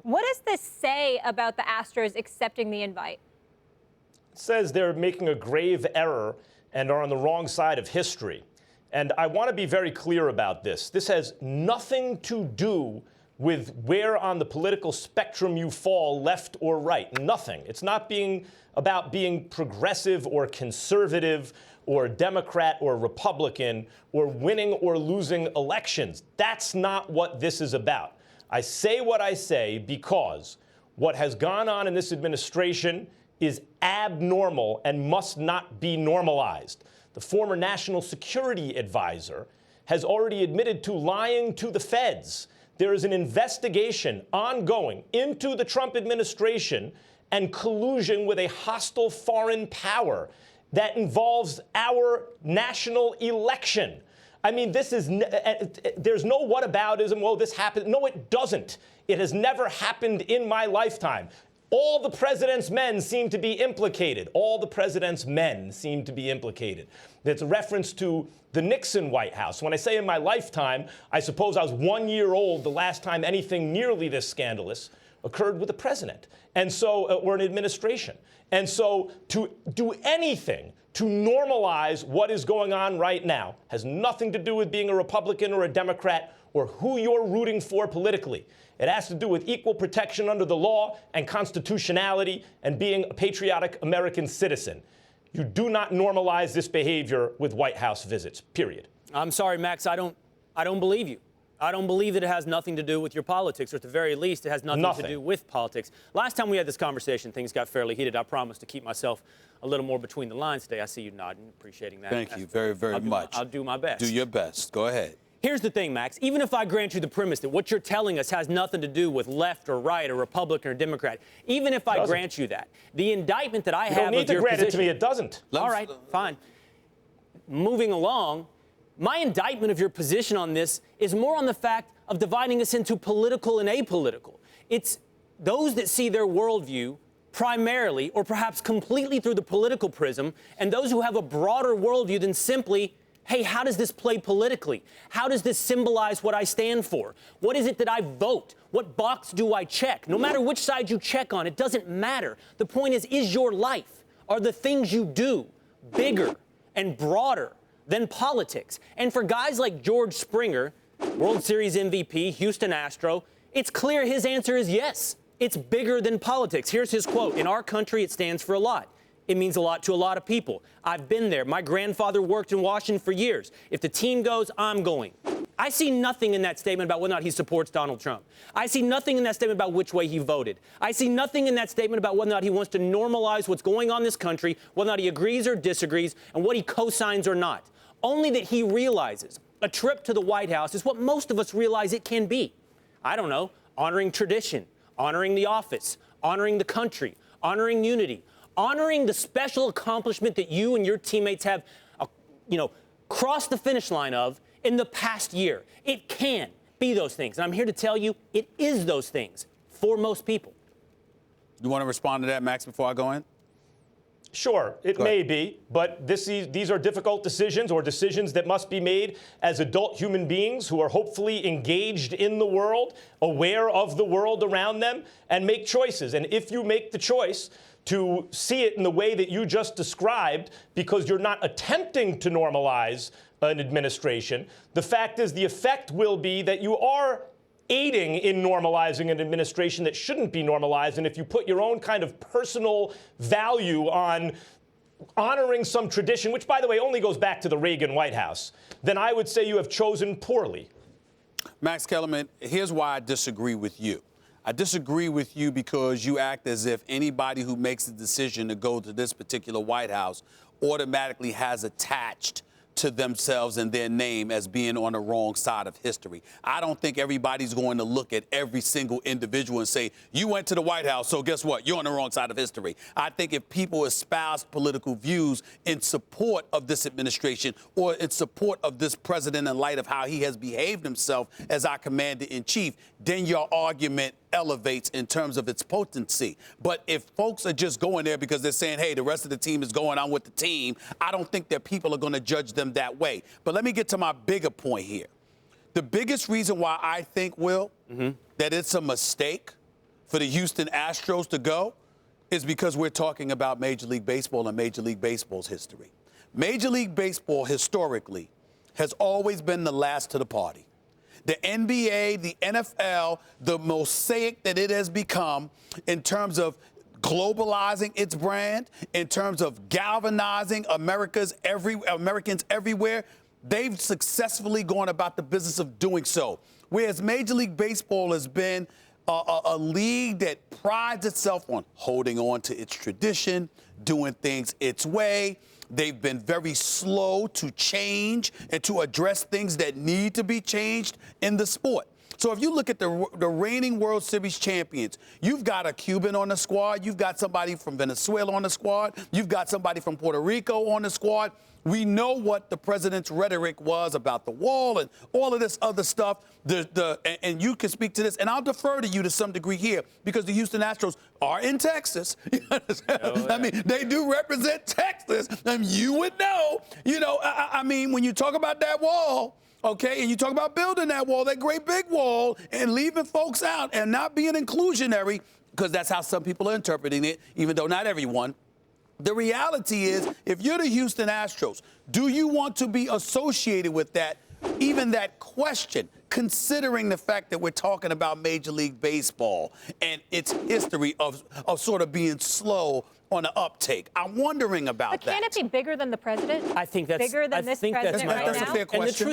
What does this say about the Astros accepting the invite? It says they're making a grave error and are on the wrong side of history. And I want to be very clear about this. This has nothing to do with where on the political spectrum you fall, left or right. Nothing. It's not about being progressive or conservative or Democrat or Republican or winning or losing elections. That's not what this is about. I say what I say because what has gone on in this administration is abnormal and must not be normalized. The former national security advisor has already admitted to lying to the feds. There is an investigation ongoing into the Trump administration and collusion with a hostile foreign power that involves our national election. I mean, this is, there's no whataboutism, well, this happened. No, it doesn't. It has never happened in my lifetime. All the president's men seem to be implicated. All the president's men seem to be implicated. That's a reference to the Nixon White House. When I say in my lifetime, I suppose I was 1 year old the last time anything nearly this scandalous occurred with a president, and so, or an administration. And so to do anything to normalize what is going on right now has nothing to do with being a Republican or a Democrat or who you're rooting for politically. It has to do with equal protection under the law and constitutionality and being a patriotic American citizen. You do not normalize this behavior with White House visits, period. I'm sorry, Max, I don't believe you. I don't believe that it has nothing to do with your politics, or at the very least, it has nothing to do with politics. Last time we had this conversation, things got fairly heated. I promised to keep myself a little more between the lines today. I see you nodding, appreciating that. Thank you very, very much. I'll do my best. Do your best. Go ahead. Here's the thing, Max. Even if I grant you the premise that what you're telling us has nothing to do with left or right or Republican or Democrat, even if I grant you that, the indictment that I have of your position... You don't need to grant it to me. It doesn't. All right, fine. Moving along, my indictment of your position on this is more on the fact of dividing us into political and apolitical. It's those that see their worldview primarily or perhaps completely through the political prism, and those who have a broader worldview than simply, hey, how does this play politically? How does this symbolize what I stand for? What is it that I vote? What box do I check? No matter which side you check on, it doesn't matter. The point is your life, are the things you do bigger and broader than politics? And for guys like George Springer, World Series MVP, Houston Astro, it's clear his answer is yes. It's bigger than politics. Here's his quote. In our country, it stands for a lot. It means a lot to a lot of people. I've been there. My grandfather worked in Washington for years. If the team goes, I'm going. I see nothing in that statement about whether or not he supports Donald Trump. I see nothing in that statement about which way he voted. I see nothing in that statement about whether or not he wants to normalize what's going on in this country, whether or not he agrees or disagrees, and what he co-signs or not. Only that he realizes a trip to the White House is what most of us realize it can be. I don't know, honoring tradition, honoring the office, honoring the country, honoring unity, honoring the special accomplishment that you and your teammates have, crossed the finish line of in the past year. It can be those things. And I'm here to tell you it is those things for most people. You want to respond to that, Max, before I go in? Sure, it may be, but these are difficult decisions or decisions that must be made as adult human beings who are hopefully engaged in the world, aware of the world around them, and make choices. And if you make the choice to see it in the way that you just described because you're not attempting to normalize an administration, the fact is the effect will be that you are aiding in normalizing an administration that shouldn't be normalized. And if you put your own kind of personal value on honoring some tradition, which, by the way, only goes back to the Reagan White House, then I would say you have chosen poorly. Max Kellerman, here's why I disagree with you. I disagree with you because you act as if anybody who makes the decision to go to this particular White House automatically has attached to themselves and their name as being on the wrong side of history. I don't think everybody's going to look at every single individual and say, you went to the White House, so guess what? You're on the wrong side of history. I think if people espouse political views in support of this administration or in support of this president in light of how he has behaved himself as our commander-in-chief, then your argument elevates in terms of its potency. But if folks are just going there because they're saying, hey, the rest of the team is going on with the team, I don't think that people are going to judge them that way. But let me get to my bigger point here. The biggest reason why I think, Will, that it's a mistake for the Houston Astros to go is because we're talking about Major League Baseball and Major League Baseball's history. Major League Baseball historically has always been the last to the party. The NBA, the NFL, the mosaic that it has become in terms of globalizing its brand, in terms of galvanizing Americans everywhere, they've successfully gone about the business of doing so. Whereas Major League Baseball has been a league that prides itself on holding on to its tradition, doing things its way. They've been very slow to change and to address things that need to be changed in the sport. So if you look at the reigning World Series champions, you've got a Cuban on the squad, you've got somebody from Venezuela on the squad, you've got somebody from Puerto Rico on the squad. We know what the president's rhetoric was about the wall and all of this other stuff. And you can speak to this, and I'll defer to you to some degree here because the Houston Astros are in Texas. I mean, they do represent Texas, and you would know. I mean, when you talk about that wall, okay, and you talk about building that wall, that great big wall, and leaving folks out and not being inclusionary, because that's how some people are interpreting it, even though not everyone. The reality is, if you're the Houston Astros, do you want to be associated with that, even that question, considering the fact that we're talking about Major League Baseball and its history of sort of being slow on the uptake? I'm wondering about that. But can it be bigger than the president? I think that's bigger than this president right that's now? a fair question. And the